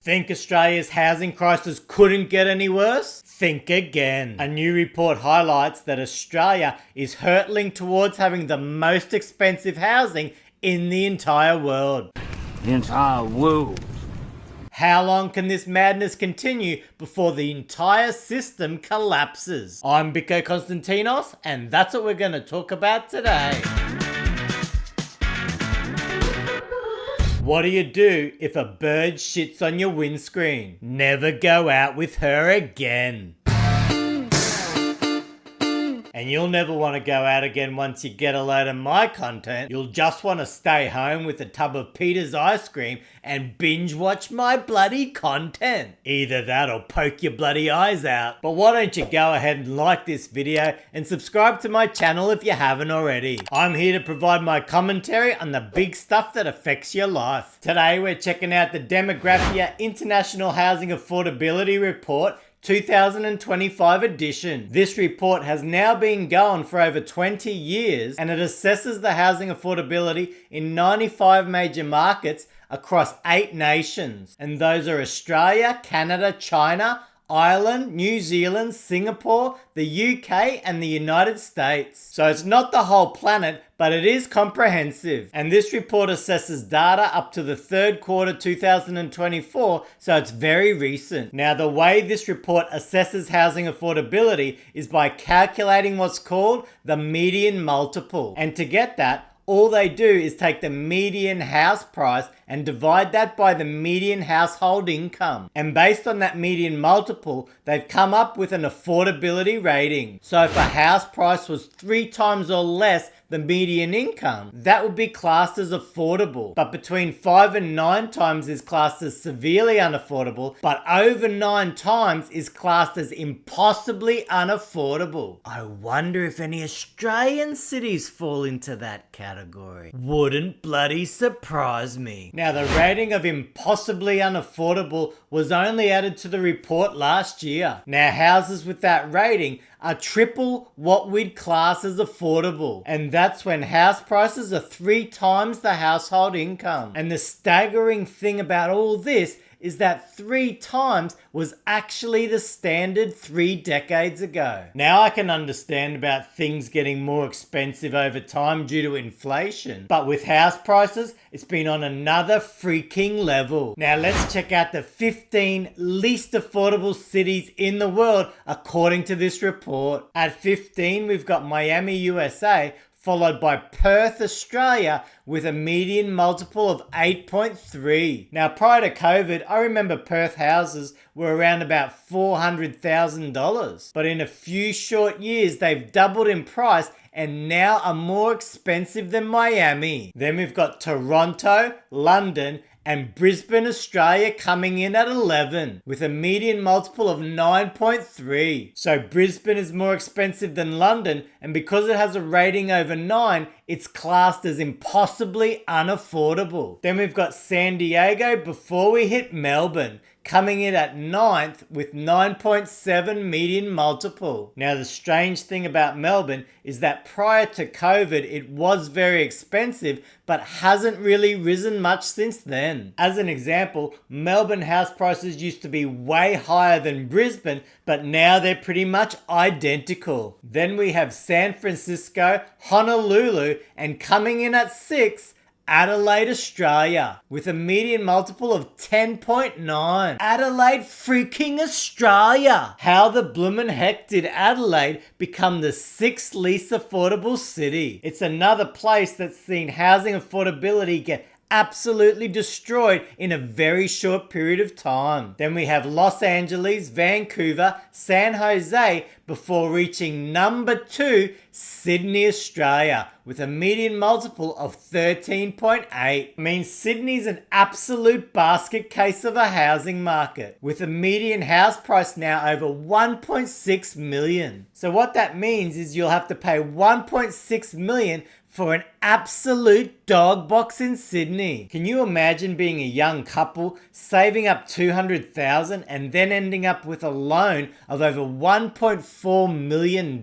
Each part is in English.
Think Australia's housing crisis couldn't get any worse? Think again. A new report highlights that Australia is hurtling towards having the most expensive housing in the entire world. The entire world. How long can this madness continue before the entire system collapses? I'm Biko Konstantinos, and that's what we're going to talk about today. What do you do if a bird shits on your windscreen? Never go out with her again. And you'll never want to go out again once you get a load of my content. You'll just want to stay home with a tub of Peter's ice cream and binge watch my bloody content. Either that or poke your bloody eyes out. But why don't you go ahead and like this video and subscribe to my channel if you haven't already. I'm here to provide my commentary on the big stuff that affects your life. Today we're checking out the Demographia International Housing Affordability Report 2025 edition. This report has now been going for over 20 years and it assesses the housing affordability in 95 major markets across 8 nations. And those are Australia, Canada, China, Ireland, New Zealand, Singapore, the UK, and the United States. So it's not the whole planet, but it is comprehensive. And this report assesses data up to the third quarter 2024, so it's very recent. Now, the way this report assesses housing affordability is by calculating what's called the median multiple. And to get that, all they do is take the median house price and divide that by the median household income. And based on that median multiple, they've come up with an affordability rating. So if a house price was 3 times or less the median income, that would be classed as affordable. But between 5 and 9 times is classed as severely unaffordable, but over 9 times is classed as impossibly unaffordable. I wonder if any Australian cities fall into that category. Wouldn't bloody surprise me. Now, the rating of impossibly unaffordable was only added to the report last year. Now, houses with that rating are triple what we'd class as affordable. And that's when house prices are 3 times the household income. And the staggering thing about all this is that 3 times was actually the standard 3 decades ago. Now I can understand about things getting more expensive over time due to inflation, but with house prices, it's been on another freaking level. Now let's check out the 15 least affordable cities in the world according to this report. At 15, we've got Miami, USA, followed by Perth, Australia, with a median multiple of 8.3. Now, prior to COVID, I remember Perth houses were around about $400,000. But in a few short years, they've doubled in price and now are more expensive than Miami. Then we've got Toronto, London, and Brisbane, Australia coming in at 11 with a median multiple of 9.3. So Brisbane is more expensive than London, and because it has a rating over 9, it's classed as impossibly unaffordable. Then we've got San Diego before we hit Melbourne, coming in at 9th with 9.7 median multiple. Now, the strange thing about Melbourne is that prior to COVID, it was very expensive, but hasn't really risen much since then. As an example, Melbourne house prices used to be way higher than Brisbane, but now they're pretty much identical. Then we have San Francisco, Honolulu, and coming in at 6, Adelaide, Australia, with a median multiple of 10.9. Adelaide freaking Australia! How the bloomin' heck did Adelaide become the 6th least affordable city? It's another place that's seen housing affordability get absolutely destroyed in a very short period of time. Then we have Los Angeles, Vancouver, San Jose, before reaching number 2, Sydney, Australia, with a median multiple of 13.8. I mean, Sydney's an absolute basket case of a housing market, with a median house price now over 1.6 million. So what that means is you'll have to pay 1.6 million for an absolute dog box in Sydney. Can you imagine being a young couple saving up $200,000 and then ending up with a loan of over $1.4 million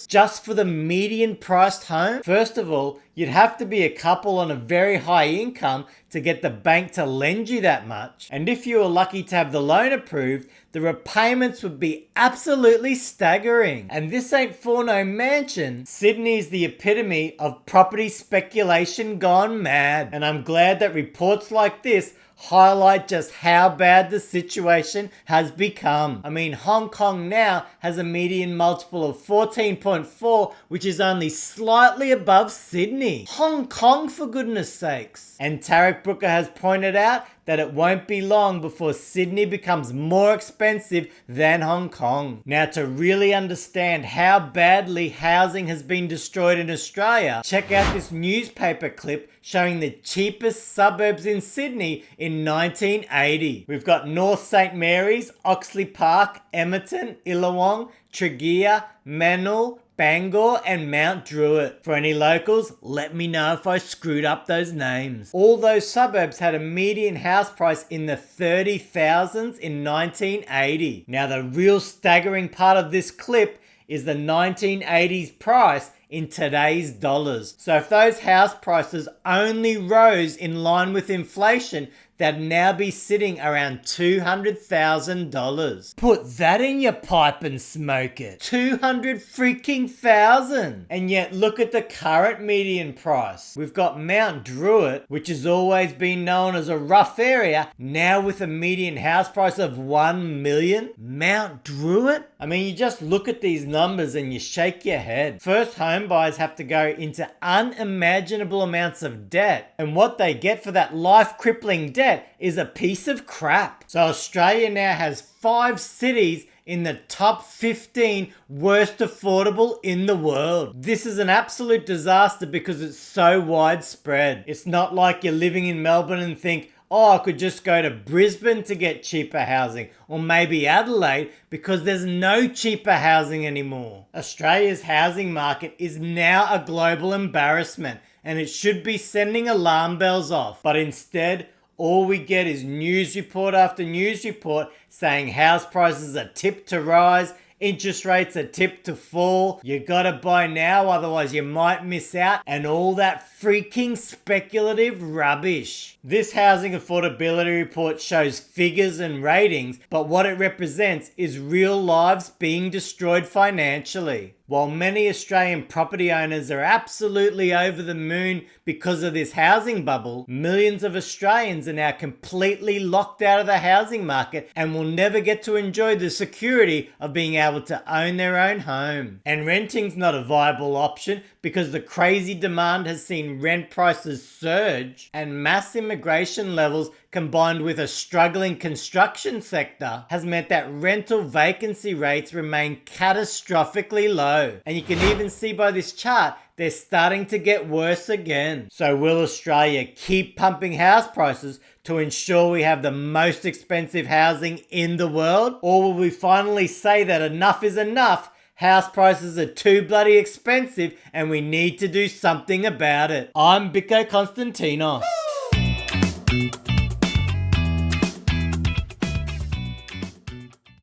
just for the median priced home? First of all, you You'd have to be a couple on a very high income to get the bank to lend you that much. And if you were lucky to have the loan approved, the repayments would be absolutely staggering. And this ain't for no mansion. Sydney's the epitome of property speculation gone mad. And I'm glad that reports like this highlight just how bad the situation has become. I mean, Hong Kong now has a median multiple of 14.4, which is only slightly above Sydney. Hong Kong, for goodness sakes. And Tarek Brooker has pointed out that it won't be long before Sydney becomes more expensive than Hong Kong. Now, to really understand how badly housing has been destroyed in Australia, check out this newspaper clip showing the cheapest suburbs in Sydney in 1980. We've got North St Mary's, Oxley Park, Emerton, Illawong, Tregear, Manul, Bangor, and Mount Druitt. For any locals, let me know if I screwed up those names. All those suburbs had a median house price in the 30,000s in 1980. Now, the real staggering part of this clip is the 1980s price in today's dollars. So if those house prices only rose in line with inflation, they'd now be sitting around $200,000. Put that in your pipe and smoke it. 200 freaking thousand. And yet look at the current median price. We've got Mount Druitt, which has always been known as a rough area, now with a median house price of 1 million. Mount Druitt? I mean, you just look at these numbers and you shake your head. First home buyers have to go into unimaginable amounts of debt. And what they get for that life-crippling debt is a piece of crap. So Australia now has 5 cities in the top 15 worst affordable in the world. This is an absolute disaster because it's so widespread. It's not like you're living in Melbourne and think, oh, I could just go to Brisbane to get cheaper housing, or maybe Adelaide, because there's no cheaper housing anymore. Australia's housing market is now a global embarrassment, and it should be sending alarm bells off. But instead, all we get is news report after news report saying house prices are tipped to rise, interest rates are tipped to fall, you gotta buy now otherwise you might miss out, and all that freaking speculative rubbish. This housing affordability report shows figures and ratings, but what it represents is real lives being destroyed financially. While many Australian property owners are absolutely over the moon because of this housing bubble, millions of Australians are now completely locked out of the housing market and will never get to enjoy the security of being able to own their own home. And renting's not a viable option because the crazy demand has seen rent prices surge, and mass immigration levels combined with a struggling construction sector has meant that rental vacancy rates remain catastrophically low. And you can even see by this chart, they're starting to get worse again. So will Australia keep pumping house prices to ensure we have the most expensive housing in the world? Or will we finally say that enough is enough? House prices are too bloody expensive and we need to do something about it. I'm Biko Konstantinos.